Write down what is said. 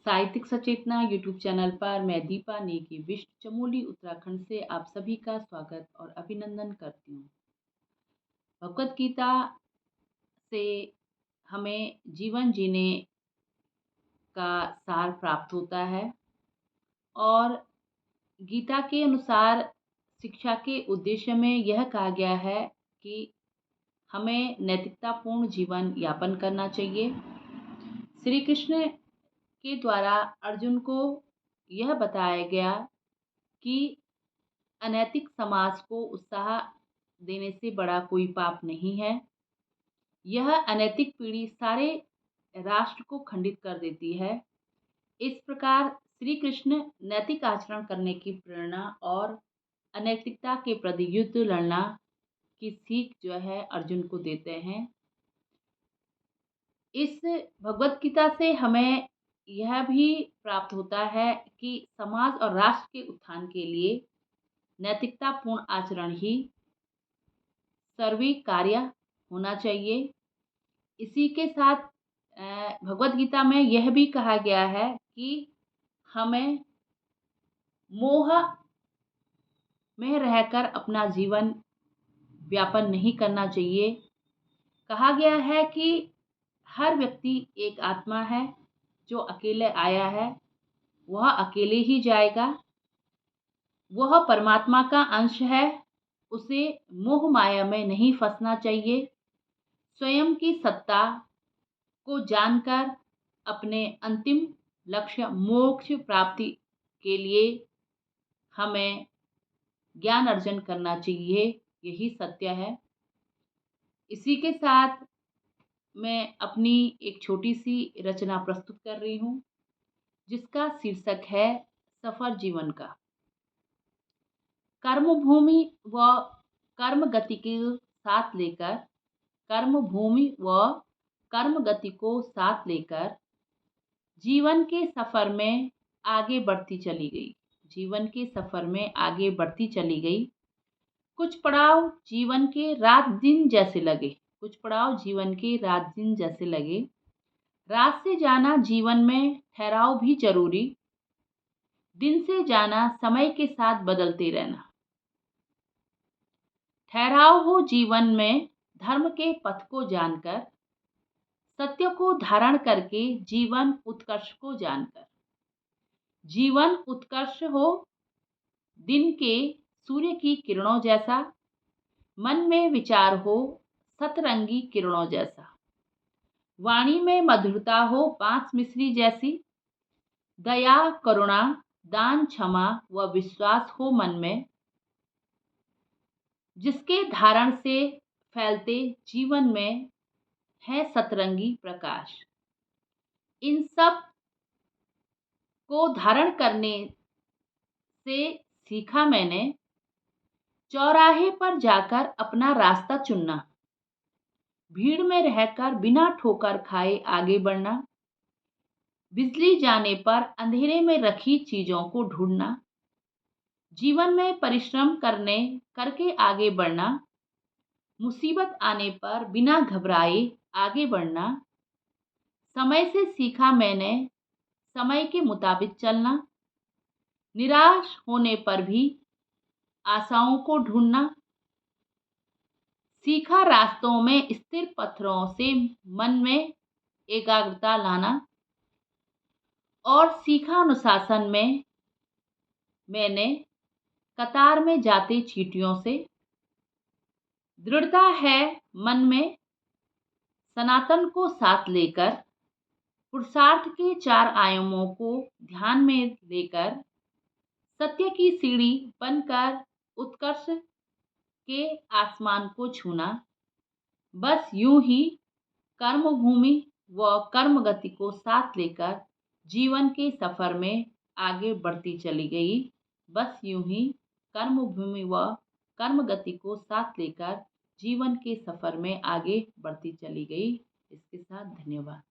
साहित्यिक सचेतना YouTube channel पर मैं दीपा नेगी विश्व चमोली उत्तराखंड से आप सभी का स्वागत और अभिनंदन करती हूँ। भगवत गीता से हमें जीवन जीने का सार प्राप्त होता है और गीता के अनुसार शिक्षा के उद्देश्य में यह कहा गया है कि हमें नैतिकतापूर्ण जीवन यापन करना चाहिए। श्री कृष्ण के द्वारा अर्जुन को यह बताया गया कि अनैतिक समाज को उत्साह देने से बड़ा कोई पाप नहीं है। यह अनैतिक पीढ़ी सारे राष्ट्र को खंडित कर देती है। इस प्रकार श्री कृष्ण नैतिक आचरण करने की प्रेरणा और अनैतिकता के प्रति युद्ध लड़ना की सीख जो है अर्जुन को देते हैं। इस भगवत गीता से हमें यह भी प्राप्त होता है कि समाज और राष्ट्र के उत्थान के लिए नैतिकतापूर्ण आचरण ही सर्वकार्य होना चाहिए। इसी के साथ भगवत गीता में यह भी कहा गया है कि हमें मोह में रहकर अपना जीवन व्यापन नहीं करना चाहिए। कहा गया है कि हर व्यक्ति एक आत्मा है, जो अकेले आया है वह अकेले ही जाएगा। वह परमात्मा का अंश है, उसे मोह माया में नहीं फंसना चाहिए। स्वयं की सत्ता को जानकर अपने अंतिम लक्ष्य मोक्ष प्राप्ति के लिए हमें ज्ञान अर्जन करना चाहिए, यही सत्य है। इसी के साथ मैं अपनी एक छोटी सी रचना प्रस्तुत कर रही हूँ, जिसका शीर्षक है सफर जीवन का। कर्मभूमि व कर्म गति के साथ लेकर कर्मभूमि व कर्म गति को साथ लेकर जीवन के सफर में आगे बढ़ती चली गई। जीवन के सफर में आगे बढ़ती चली गई। कुछ पड़ाव जीवन के रात दिन जैसे लगे। कुछ पड़ाव जीवन के रात दिन जैसे लगे। रात से जाना जीवन में ठहराव भी जरूरी। दिन से जाना समय के साथ बदलते रहना। ठहराव हो जीवन में धर्म के पथ को जानकर, सत्य को धारण करके जीवन उत्कर्ष को जानकर। जीवन उत्कर्ष हो दिन के सूर्य की किरणों जैसा, मन में विचार हो सतरंगी किरणों जैसा। वाणी में मधुरता हो बांस मिश्री जैसी। दया करुणा दान क्षमा व विश्वास हो मन में, जिसके धारण से फैलते जीवन में है सतरंगी प्रकाश। इन सब को धारण करने से सीखा मैंने चौराहे पर जाकर अपना रास्ता चुनना। भीड़ में रहकर बिना ठोकर खाए आगे बढ़ना। बिजली जाने पर अंधेरे में रखी चीजों को ढूंढना। जीवन में परिश्रम करके आगे बढ़ना। मुसीबत आने पर बिना घबराए आगे बढ़ना। समय से सीखा मैंने समय के मुताबिक चलना। निराश होने पर भी आशाओं को ढूंढना। सीखा रास्तों में स्थिर पत्थरों से मन में एकाग्रता लाना। और सीखा अनुशासन में मैंने कतार में जाते चींटियों से। दृढ़ता है मन में सनातन को साथ लेकर। पुरुषार्थ के 4 आयामों को ध्यान में लेकर, सत्य की सीढ़ी बनकर उत्कर्ष के आसमान को छूना। बस यूं ही कर्मभूमि व कर्म गति को साथ लेकर जीवन के सफर में आगे बढ़ती चली गई। बस यूं ही कर्मभूमि व कर्म गति को साथ लेकर जीवन के सफर में आगे बढ़ती चली गई। इसके साथ धन्यवाद।